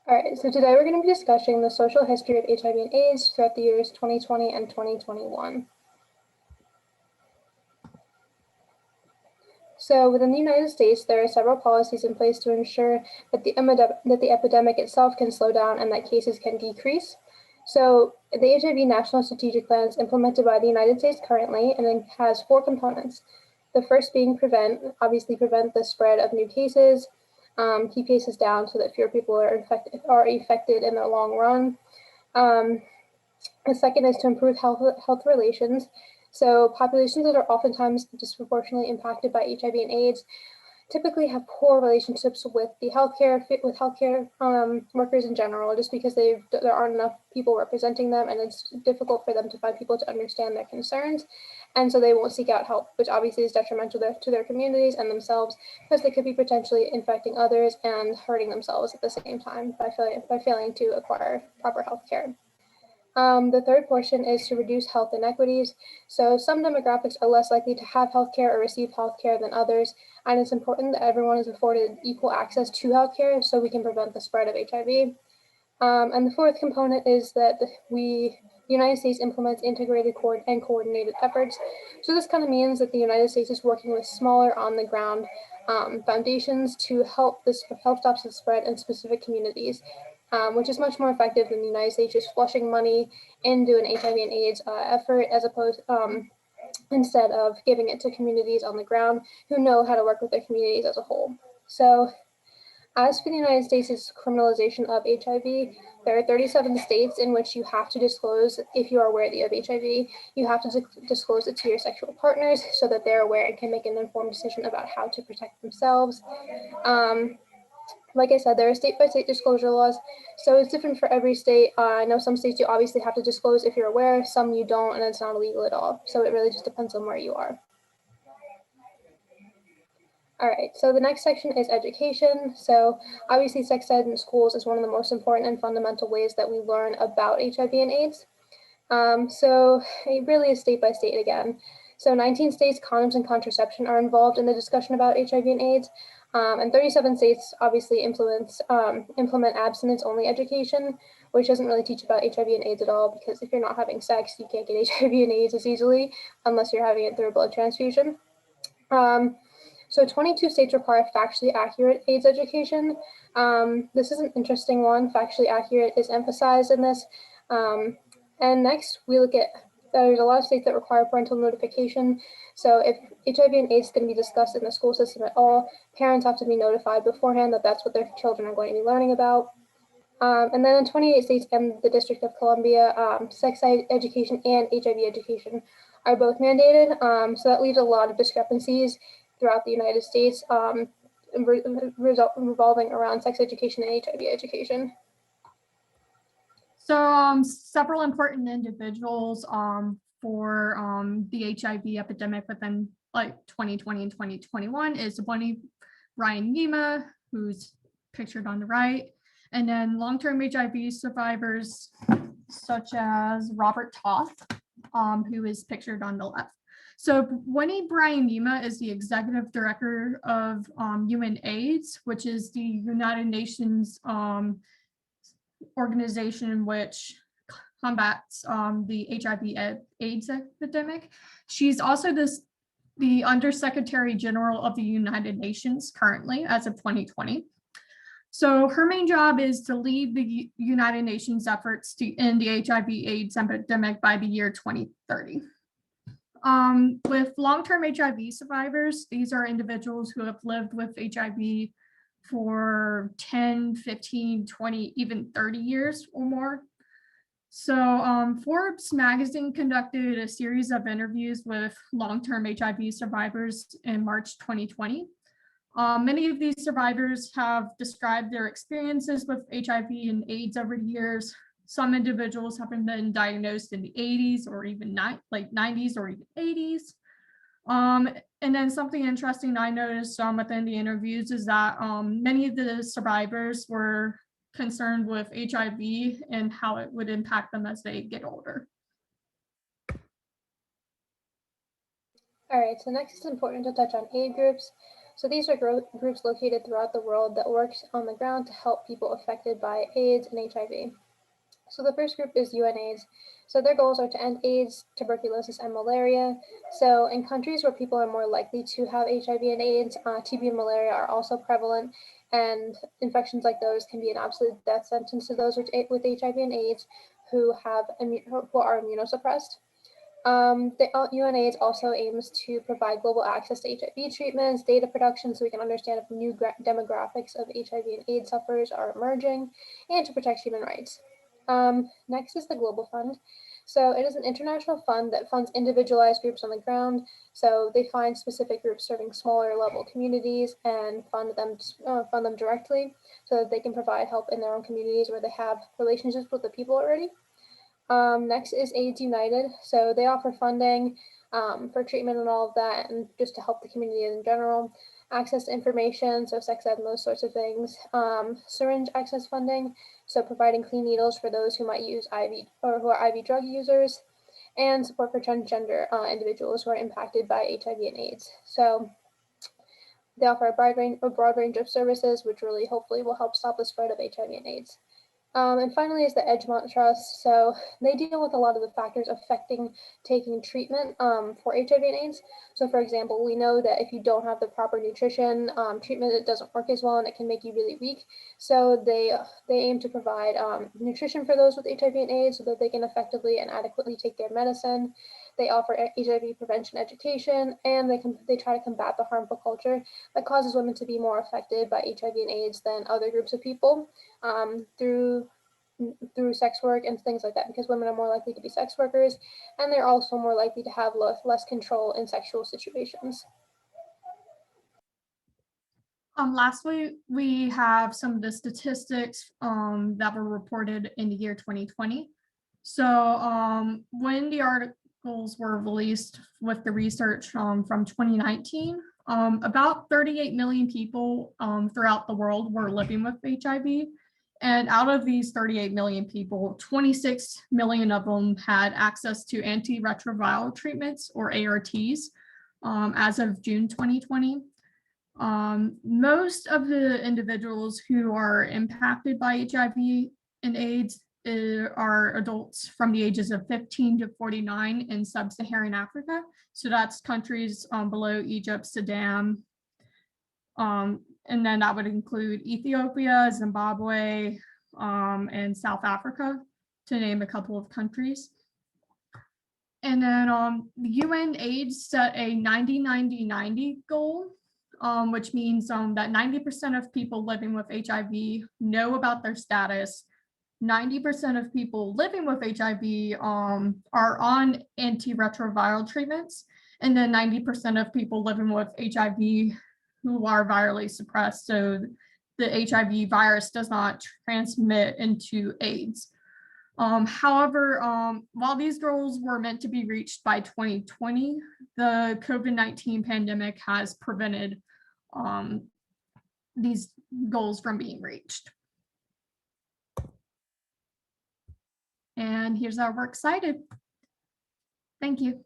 All right, so today we're going to be discussing the social history of HIV and AIDS throughout the years 2020 and 2021. So within the United States, there are several policies in place to ensure that the epidemic itself can slow down and that cases can decrease. So the HIV National Strategic Plan is implemented by the United States currently, and it has 4 components. The first being prevent the spread of new cases, keep cases down so that fewer people are affected in the long run. The second is to improve health relations. So populations that are oftentimes disproportionately impacted by HIV and AIDS typically have poor relationships with the healthcare workers in general, just because there aren't enough people representing them, and it's difficult for them to find people to understand their concerns, and so they won't seek out help, which obviously is detrimental to their communities and themselves, because they could be potentially infecting others and hurting themselves at the same time by failing to acquire proper healthcare. The third portion is to reduce health inequities. So some demographics are less likely to have healthcare or receive healthcare than others, and it's important that everyone is afforded equal access to healthcare so we can prevent the spread of HIV. And the fourth component is that the United States implements integrated and coordinated efforts. So this kind of means that the United States is working with smaller on-the-ground foundations to help stop the spread in specific communities, which is much more effective than the United States just flushing money into an HIV and AIDS effort, as opposed instead of giving it to communities on the ground who know how to work with their communities as a whole. So as for the United States' criminalization of HIV, there are 37 states in which you have to disclose if you are aware that you have HIV. You have to disclose it to your sexual partners so that they're aware and can make an informed decision about how to protect themselves. Like I said, there are state-by-state disclosure laws, so it's different for every state. I know some states you obviously have to disclose if you're aware, some you don't, and it's not illegal at all. So it really just depends on where you are. All right, so the next section is education. So obviously sex ed in schools is one of the most important and fundamental ways that we learn about HIV and AIDS. So it really is state by state again. So 19 states, condoms and contraception are involved in the discussion about HIV and AIDS. And 37 states obviously implement abstinence-only education, which doesn't really teach about HIV and AIDS at all, because if you're not having sex, you can't get HIV and AIDS as easily unless you're having it through a blood transfusion. So 22 states require factually accurate AIDS education. This is an interesting one. Factually accurate is emphasized in this. And next, we look at, there's a lot of states that require parental notification. So if HIV and AIDS is going to be discussed in the school system at all, parents have to be notified beforehand that that's what their children are going to be learning about. And then in 28 states and the District of Columbia, sex education and HIV education are both mandated. So that leaves a lot of discrepancies throughout the United States, revolving around sex education and HIV education. So several important individuals for the HIV epidemic within like 2020 and 2021 is Bonnie Brian Yima, who's pictured on the right, and then long-term HIV survivors such as Robert Toth, who is pictured on the left. So Bonnie Brian Yima is the executive director of UNAIDS, which is the United Nations organization in which combats the HIV AIDS epidemic. She's also the Undersecretary General of the United Nations currently as of 2020. So her main job is to lead the United Nations efforts to end the HIV AIDS epidemic by the year 2030. With long-term HIV survivors, these are individuals who have lived with HIV for 10, 15, 20, even 30 years or more. So Forbes magazine conducted a series of interviews with long-term HIV survivors in March 2020. Many of these survivors have described their experiences with HIV and AIDS over the years. Some individuals have been diagnosed in the 80s or even late 90s or even 80s. And then something interesting I noticed within the interviews is that many of the survivors were concerned with HIV and how it would impact them as they get older. All right, so next it's important to touch on age groups. So these are groups located throughout the world that work on the ground to help people affected by AIDS and HIV. So the first group is UNAIDS. So their goals are to end AIDS, tuberculosis, and malaria. So in countries where people are more likely to have HIV and AIDS, TB and malaria are also prevalent, and infections like those can be an absolute death sentence to those with HIV and AIDS who are immunosuppressed. The UNAIDS also aims to provide global access to HIV treatments, data production so we can understand if new demographics of HIV and AIDS sufferers are emerging, and to protect human rights. Next is the Global Fund. So it is an international fund that funds individualized groups on the ground. So they find specific groups serving smaller level communities and fund them directly so that they can provide help in their own communities where they have relationships with the people already. Next is AIDS United. So they offer funding for treatment and all of that, and just to help the community in general. Access to information, so sex ed and those sorts of things. Syringe access funding, so providing clean needles for those who might use IV or who are IV drug users, and support for transgender individuals who are impacted by HIV and AIDS. So they offer a broad range of services, which really hopefully will help stop the spread of HIV and AIDS. And finally is the Edgemont Trust. So they deal with a lot of the factors affecting taking treatment for HIV and AIDS. So for example, we know that if you don't have the proper nutrition, treatment, it doesn't work as well and it can make you really weak. So they aim to provide nutrition for those with HIV and AIDS so that they can effectively and adequately take their medicine. They offer HIV prevention education, and they try to combat the harmful culture that causes women to be more affected by HIV and AIDS than other groups of people through sex work and things like that, because women are more likely to be sex workers, and they're also more likely to have less control in sexual situations. Lastly, we have some of the statistics that were reported in the year 2020. So when the articles were released with the research from 2019, about 38 million people throughout the world were living with HIV. And out of these 38 million people, 26 million of them had access to antiretroviral treatments or ARTs as of June 2020. Most of the individuals who are impacted by HIV and AIDS are adults from the ages of 15 to 49 in sub-Saharan Africa. So that's countries below Egypt, Sudan, and then that would include Ethiopia, Zimbabwe, and South Africa, to name a couple of countries. And then the UN AIDS set a 90-90-90 goal, which means that 90% of people living with HIV know about their status. 90% of people living with HIV are on antiretroviral treatments, and then 90% of people living with HIV who are virally suppressed, so the HIV virus does not transmit into AIDS. However, while these goals were meant to be reached by 2020, the COVID-19 pandemic has prevented these goals from being reached. And here's our works cited. Thank you.